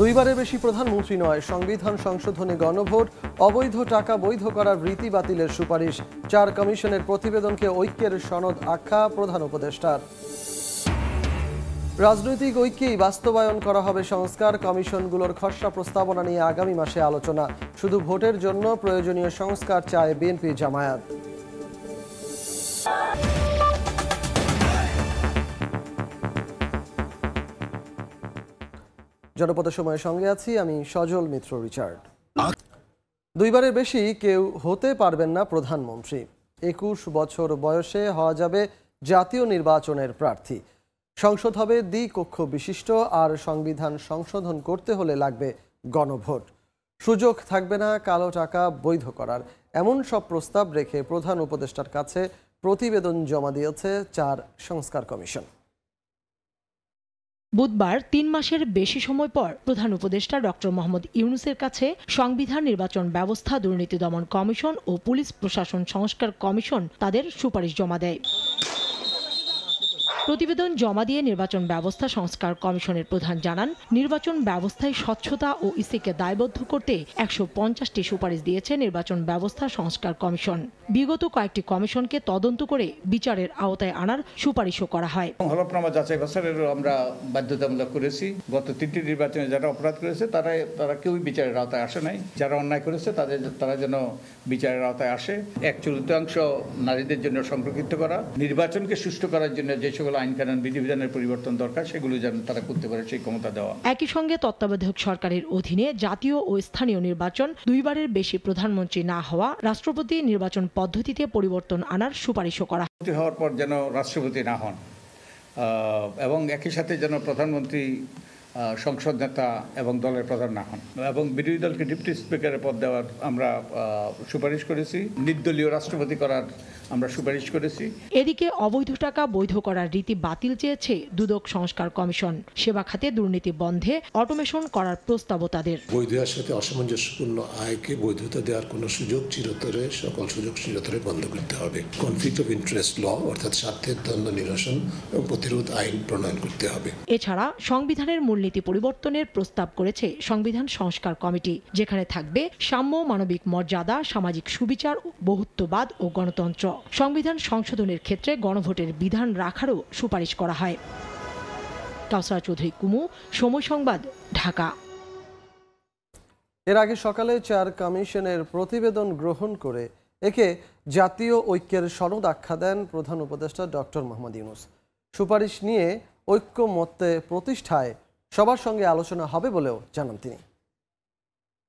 দুইবারের বেশি প্রধানমন্ত্রী নয়, সংবিধান সংশোধনে গণভোট, অবৈধ টাকা বৈধ করার রীতি বাতিলের সুপারিশ, 4 কমিশনের প্রতিবেদনকে ঐক্যের সনদ আখ্যা প্রধান উপদেষ্টার। রাজনৈতিক ঐক্যেই বাস্তবায়ন করা হবে সংস্কার, কমিশনগুলোর খসড়া প্রস্তাবনা নিয়ে আগামী মাসে আলোচনা, শুধু ভোটের জন্য প্রয়োজনীয় সংস্কার চায় বিএনপি জামায়াত। জনপদের সময়ের সঙ্গে আছি আমি সজল মিত্র রিচার্ড। দুইবারের বেশি কেউ হতে পারবেন না প্রধানমন্ত্রী। 21 বছর বয়সে হওয়া যাবে জাতীয় নির্বাচনের প্রার্থী। সংসদ হবে দ্বিকক্ষ বিশিষ্ট, আর সংবিধান সংশোধন করতে হলে লাগবে গণভোট। সুযোগ থাকবে না কালো টাকা বৈধ করার, এমন সব প্রস্তাব রেখে প্রধান উপদেষ্টার কাছে প্রতিবেদন জমা দিয়েছে 4 সংস্কার কমিশন। বুধবার 3 মাসের বেশি সময় পর প্রধান উপদেষ্টা ডক্টর মোহাম্মদ ইউনূসের কাছে সংবিধান, নির্বাচন ব্যবস্থা, দুর্নীতি দমন কমিশন ও পুলিশ প্রশাসন সংস্কার কমিশন তাদের সুপারিশ জমা দেয়। প্রতিবেদন জমা দিয়ে নির্বাচন ব্যবস্থা সংস্কার কমিশনের প্রধান জানান, নির্বাচন ব্যবস্থায় স্বচ্ছতা ও ইসিকে দায়বদ্ধ করতে 150টি সুপারিশ দিয়েছে নির্বাচন ব্যবস্থা সংস্কার কমিশন। বিগত কয়েকটি কমিশনকে তদন্ত করে বিচারের আওতায় আনার সুপারিশও করা হয়। হলফনামা যাচাই বাছাইয়েরও আমরা বাধ্যতামূলক করেছি। গত 3টি নির্বাচনে যারা অপরাধ করেছে তারা কেউই বিচারের আওতায় আসে নাই। যারা অন্যায় করেছে তারা যেন বিচারের আওতায় আসে। 1/4 নারীদের জন্য সংরক্ষিত করা, নির্বাচনকে সুষ্ঠু করার জন্য যে সকল আইন কানুন বিধিবিধানের পরিবর্তন দরকার সেগুলো যেন তারা করতে পারে, সেই ক্ষমতা দেওয়া। একই সঙ্গে তত্ত্বাবধায়ক সরকারের অধীনে জাতীয় ও স্থানীয় নির্বাচন, দুইবারের বেশি প্রধানমন্ত্রী না হওয়া, রাষ্ট্রপতি নির্বাচন পদ্ধতিতে পরিবর্তন আনার সুপারিশও করা। হওয়ার পর যেন রাষ্ট্রপতি না হন এবং একই সাথে যেন প্রধানমন্ত্রী সংসদ নেতা এবং দলের প্রধান না হন, এবং বিরোধী দলকে ডেপুটি স্পিকারের পদ দেওয়ার আমরা সুপারিশ করেছি। নির্দলীয় রাষ্ট্রপতি করার আমরা সুপারিশ করেছি। এদিকে অবৈধ টাকা বৈধ করার রীতি বাতিল চেয়েছে দুদক সংস্কার কমিশন। সেবা খাতে দুর্নীতি বন্ধে অটোমেশন করার প্রস্তাবও তাদের। বৈধতার সাথে অসামঞ্জস্যপূর্ণ আয়কে বৈধতা দেওয়ার কোনো সুযোগ চিরতরে, সকল সুযোগ চিরতরে বন্ধ করতে হবে। কনফ্লিক্ট অফ ইন্টারেস্ট ল অর্থাৎ স্বার্থের দ্বন্দ্ব নিরসন এবং প্রতিরোধ আইন প্রণয়ন করতে হবে। এছাড়া সংবিধানের মূলনীতি পরিবর্তনের প্রস্তাব করেছে সংবিধান সংস্কার কমিটি, যেখানে থাকবে সাম্য, মানবিক মর্যাদা, সামাজিক সুবিচার, বহুত্ববাদ ও গণতন্ত্র। সংবিধান সংশোধনের ক্ষেত্রে গণভোটের বিধান রাখারও সুপারিশ করা হয়। কাউসার চৌধুরী কুমু, সময় সংবাদ, ঢাকা। এর আগে সকালে 4 কমিশনের প্রতিবেদন গ্রহণ করে একে জাতীয় ঐক্যের সনদ আখ্যা দেন প্রধান উপদেষ্টা ডক্টর মোহাম্মদ ইউনূস। সুপারিশ নিয়ে ঐক্যমত্যে প্রতিষ্ঠায় সবার সঙ্গে আলোচনা হবে বলেও জানান তিনি।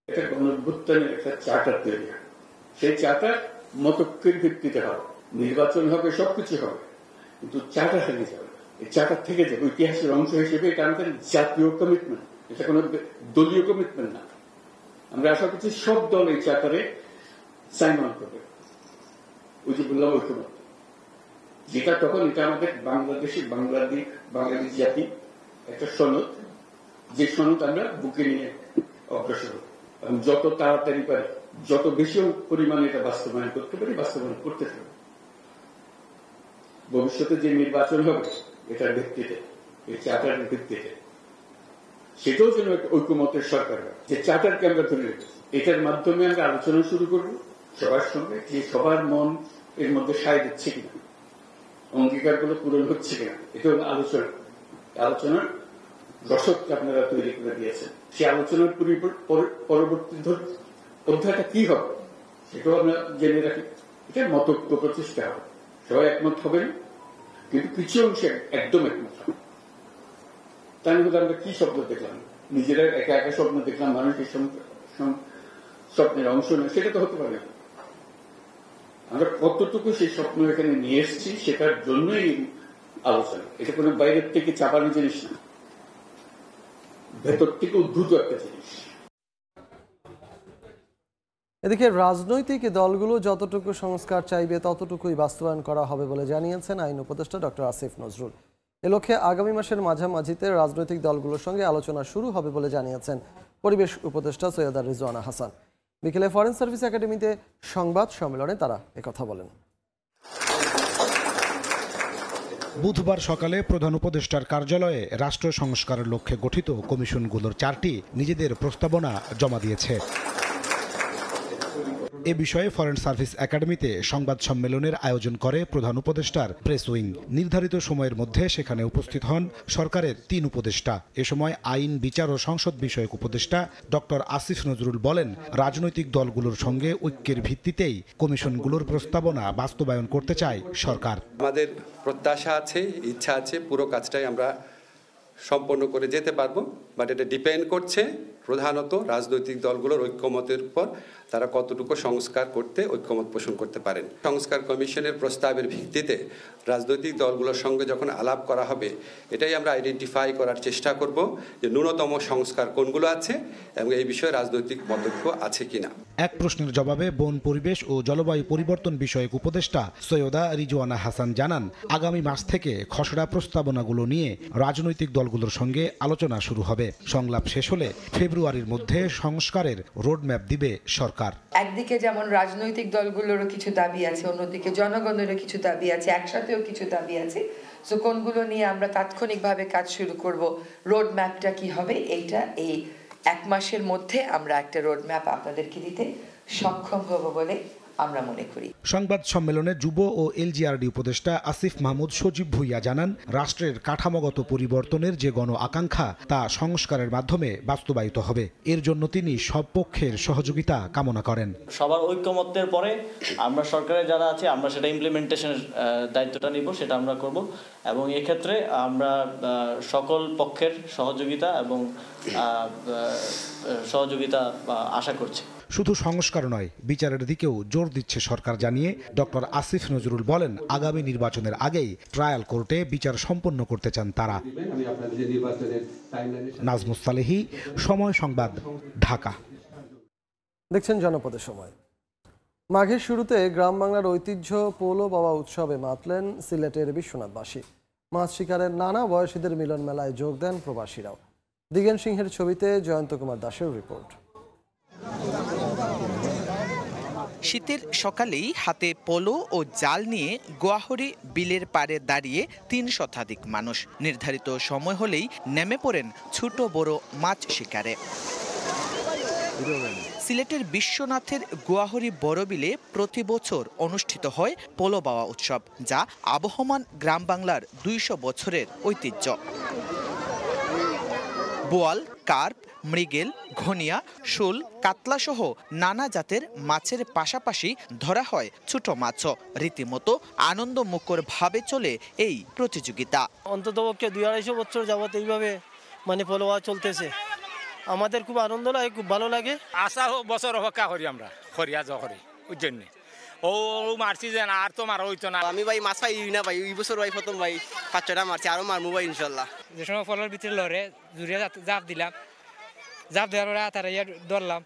এটা গণঅভ্যুত্থানের একটা চার্টার তৈরি, সেই চার্টার মতৈক্যের ভিত্তিতে হবে, নির্বাচন হবে, সবকিছু হবে, কিন্তু চার্টার থেকে যাবে, এই চার্টার থেকে যাবে ইতিহাসের অংশ হিসেবে। এটা আমাদের জাতীয় কমিটমেন্ট, এটা কোনো দলীয় কমিটমেন্ট না। আমরা আশা করছি সব দল এই চার্টারে সাইন অন করবে। ওই যে বললাম ঐক্যমত্য, যেটা তখন এটা আমাদের বাংলাদেশ জাতি একটা সনদ, যে সনদ আমরা বুকে নিয়ে অগ্রসর হব এবং যত তাড়াতাড়ি পারি, যত বেশি পরিমাণে এটা বাস্তবায়ন করতে পারি, বাস্তবায়ন করতে থাকবে। ভবিষ্যতে যে নির্বাচন হবে এটার ভিত্তিতে, এই চার্টারের ভিত্তিতে, সেটাও যেন একটা ঐক্যমতের সরকার হয়। যে চার্টারকে আমরা ধরে রেখেছি, এটার মাধ্যমে আমরা আলোচনা শুরু করব সবার সঙ্গে, যে সবার মন এর মধ্যে সায় দিচ্ছে কিনা, অঙ্গীকারগুলো পূরণ হচ্ছে কিনা। এটা হল আলোচনার রসদকে আপনারা তৈরি করে দিয়েছেন। সেই আলোচনার পরবর্তী অধ্যায়টা কি হবে সেটাও আমরা জেনে রাখি। এটা মতৈক্য প্রতিষ্ঠা হবে, সবাই একমত হবেন, কিন্তু কিছু অংশে একদম একমত হবে। তার মধ্যে আমরা কি স্বপ্ন দেখলাম, নিজেরা একা একা স্বপ্ন দেখলাম, মানুষ এই স্বপ্নের অংশ নয়, সেটা তো হতে পারে না। আমরা কতটুকু সেই স্বপ্ন এখানে নিয়ে এসেছি সেটার জন্যই আলোচনা। এটা কোনো বাইরের থেকে চাপানো জিনিস না, ভেতর থেকে উদ্ভূত একটা জিনিস। এদিকে রাজনৈতিক দলগুলো যতটুকু সংস্কার চাইবে ততটুকুই বাস্তবায়ন করা হবে বলে জানিয়েছেন আইন উপদেষ্টা ডক্টর আসিফ নজরুল। এ লক্ষ্যে আগামী মাসের মাঝামাঝিতে রাজনৈতিক দলগুলোর সঙ্গে আলোচনা শুরু হবে বলে জানিয়েছেন পরিবেশ উপদেষ্টা সৈয়দা রিজওয়ানা হাসান। বিকেলে ফরেন সার্ভিস একাডেমিতে সংবাদ সম্মেলনে তারা একথা বলেন। বুধবার সকালে প্রধান উপদেষ্টার কার্যালয়ে রাষ্ট্র সংস্কারের লক্ষ্যে গঠিত কমিশনগুলোর 4টি নিজেদের প্রস্তাবনা জমা দিয়েছে। এ বিষয়ে ফরেন সার্ভিস একাডেমিতে সংবাদ সম্মেলনের আয়োজন করে প্রধান উপদেষ্টার প্রেস উইং। নির্ধারিত সময়ের মধ্যে সেখানে উপস্থিত হন সরকারের 3 উপদেষ্টা। এ সময় আইন, বিচার ও সংসদ বিষয়ক উপদেষ্টা ডক্টর আসিফ নজরুল বলেন, রাজনৈতিক দলগুলোর সঙ্গে ঐক্যের ভিত্তিতেই কমিশনগুলোর প্রস্তাবনা বাস্তবায়ন করতে চায় সরকার। আমাদের প্রত্যাশা আছে, ইচ্ছা আছে, পুরো কাজটাই আমরা সম্পন্ন করে যেতে পারবো, বাট এটা ডিপেন্ড করছে প্রধানত রাজনৈতিক দলগুলোর ঐক্যমতের উপর, তারা কতটুকু সংস্কার করতে ঐক্যমত পোষণ করতে পারেন। সংস্কার কমিশনের প্রস্তাবের ভিত্তিতে রাজনৈতিক দলগুলোর সঙ্গে যখন আলাপ করা হবে, এটাই আমরা আইডেন্টিফাই করার চেষ্টা করব যে ন্যূনতম সংস্কার কোনগুলো আছে এবং এই বিষয়ে রাজনৈতিক মতৈক্য আছে কিনা। এক প্রশ্নের জবাবে বন, পরিবেশ ও জলবায়ু পরিবর্তন বিষয়ক উপদেষ্টা সৈয়দা রিজওয়ানা হাসান জানান, আগামী মাস থেকে খসড়া প্রস্তাবনাগুলো নিয়ে রাজনৈতিক দলগুলোর সঙ্গে আলোচনা শুরু হবে। সংলাপ শেষ হলে ফেব্রুয়ারির মধ্যে সংস্কারের রোডম্যাপ দিবে সরকার। একদিকে যেমন রাজনৈতিক দলগুলোরও কিছু দাবি আছে, অন্যদিকে জনগণেরও কিছু দাবি আছে, একসাথেও কিছু দাবি আছে। সো কোনগুলো নিয়ে আমরা তাৎক্ষণিকভাবে কাজ শুরু করব, রোড ম্যাপটা কি হবে, এইটা এই 1 মাসের মধ্যে আমরা একটা রোড ম্যাপ আপনাদেরকে দিতে সক্ষম হব বলে আমরা মনে করি। সংবাদ সম্মেলনে যুব ও এলজিআরডি উপদেষ্টা আসিফ মাহমুদ সজীব ভুইয়া জানান, রাষ্ট্রের কাঠামোগত পরিবর্তনের যে গণ আকাঙ্ক্ষা তা সংস্কারের মাধ্যমে বাস্তবায়িত হবে। এর জন্য তিনি সব পক্ষের সহযোগিতা কামনা করেন। সবার ঐক্যমত্যের পরে আমরা সরকারে যারা আছে আমরা সেটা ইমপ্লিমেন্টেশনের দায়িত্বটা নিব, সেটা আমরা করব এবং এক্ষেত্রে আমরা সকল পক্ষের সহযোগিতা এবং সহযোগিতা আশা করছি। শুধু সংস্কার নয়, বিচারের দিকেও জোর দিচ্ছে সরকার জানিয়ে ডক্টর আসিফ নজরুল বলেন, আগামী নির্বাচনের আগেই ট্রায়াল কোর্টে বিচার সম্পন্ন করতে চান তারা। নাজমুস সালেহি, সময় সংবাদ, ঢাকা। দেখছেন জনপদের সময়। মাঘের শুরুতে গ্রাম বাংলার ঐতিহ্য পোলো বাবা উৎসবে মাতলেন সিলেটের বিশ্বনাথবাসী। মাছ শিকারের নানা বয়সীদের মিলন মেলায় যোগ দেন প্রবাসীরাও। দিগেন সিংহের ছবিতে জয়ন্ত কুমার দাসের রিপোর্ট। শীতের সকালেই হাতে পোলো ও জাল নিয়ে গোয়াহরি বিলের পাড়ে দাঁড়িয়ে ৩ শতাধিক মানুষ নির্ধারিত সময় হলেই নেমে পড়েন ছোট বড় মাছ শিকারে। সিলেটের বিশ্বনাথের গোয়াহরি বড় বিলে প্রতি বছর অনুষ্ঠিত হয় পোলো বাওয়া উৎসব, যা আবহমান গ্রাম বাংলার ২০০ বছরের ঐতিহ্য। বোয়াল, কার্প, মৃগেল, ঘনিয়া, শোল, কাতলা সহ নানা জাতের মাছের পাশাপাশি ধরা হয় ছোট মাছও। রীতিমতো আনন্দমুখর ভাবে চলে এই প্রতিযোগিতা। অন্ততপক্ষে ২-২৫০ বছর যাবত এইভাবে পোলো বাওয়া চলতেছে। আমাদের খুব আনন্দ লাগে, খুব ভালো লাগে। আশা বছর অপেক্ষা করি আমরা, খরিয়া করি ওই জন্যে। ও মারছি যে আর তো মারা হইতো না। আমি ভাই মাছ পাই না ভাই, এই বছর ভাই প্রথম ভাই ৫-৬টা মারছি, আরো মারবো ভাই ইনশাল্লাহ। যে সময় ফলের ভিতরে লড়ে জুড়ে জাপ দিলাম, জাপ দেওয়ার পরে তারা ধরলাম।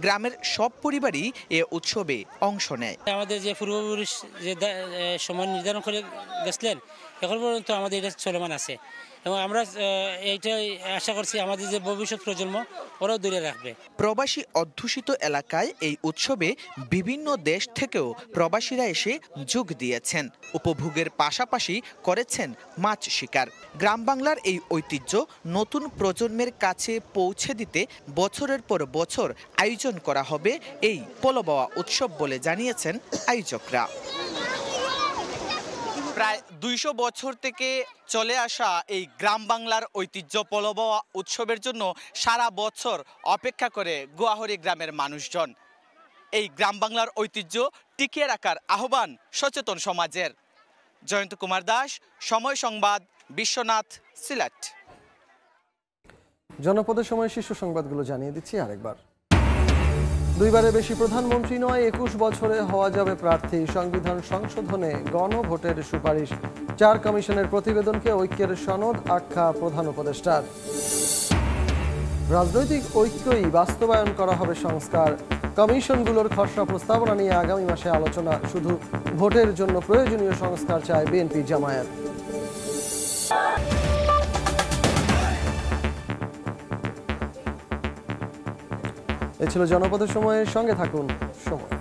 গ্রামের সব পরিবারই এ উৎসবে অংশ নেয়। আমাদের যে পূর্বপুরুষ যে সময় নির্ধারণ করে গেছিলেন, এখন পর্যন্ত আমাদের এটা চলমান আছে এবং আমরা এইটাই আশা করছি আমাদের যে ভবিষ্যৎ প্রজন্ম ওরাও দূরে রাখবে। প্রবাসী অধ্যুষিত এলাকায় এই উৎসবে বিভিন্ন দেশ থেকেও প্রবাসীরা এসে যোগ দিয়েছেন। উপভোগের পাশাপাশি করেছেন মাছ শিকার। গ্রাম বাংলার এই ঐতিহ্য নতুন প্রজন্মের কাছে পৌঁছে দিতে বছরের পর বছর আয়োজন করা হবে এই পোলো বাওয়া উৎসব বলে জানিয়েছেন আয়োজকরা। প্রায় ২০০ বছর থেকে চলে আসা এই গ্রাম বাংলার ঐতিহ্য পোলো বাওয়া উৎসবের জন্য সারা বছর অপেক্ষা করে গোয়াহরি গ্রামের মানুষজন। এই গ্রাম বাংলার ঐতিহ্য টিকিয়ে রাখার আহ্বান সচেতন সমাজের। জয়ন্ত কুমার দাস, সময় সংবাদ, বিশ্বনাথ, সিলেট। জনপদের সময় শীর্ষ সংবাদগুলো জানিয়ে দিচ্ছি আরেকবার। 2বারের বেশি প্রধানমন্ত্রী নয়, 21 বছরে হওয়া যাবে প্রার্থী। সংবিধান সংশোধনে গণভোটের সুপারিশ। 4 কমিশনের প্রতিবেদনকে ঐক্যের সনদ আখ্যা প্রধান উপদেষ্টার। রাজনৈতিক ঐক্যই বাস্তবায়ন করা হবে সংস্কার। কমিশনগুলোর খসড়া প্রস্তাবনা নিয়ে আগামী মাসে আলোচনা। শুধু ভোটের জন্য প্রয়োজনীয় সংস্কার চায় বিএনপি জামায়াত। এ ছিল জনপদের সময়ের সঙ্গে থাকুন সময়।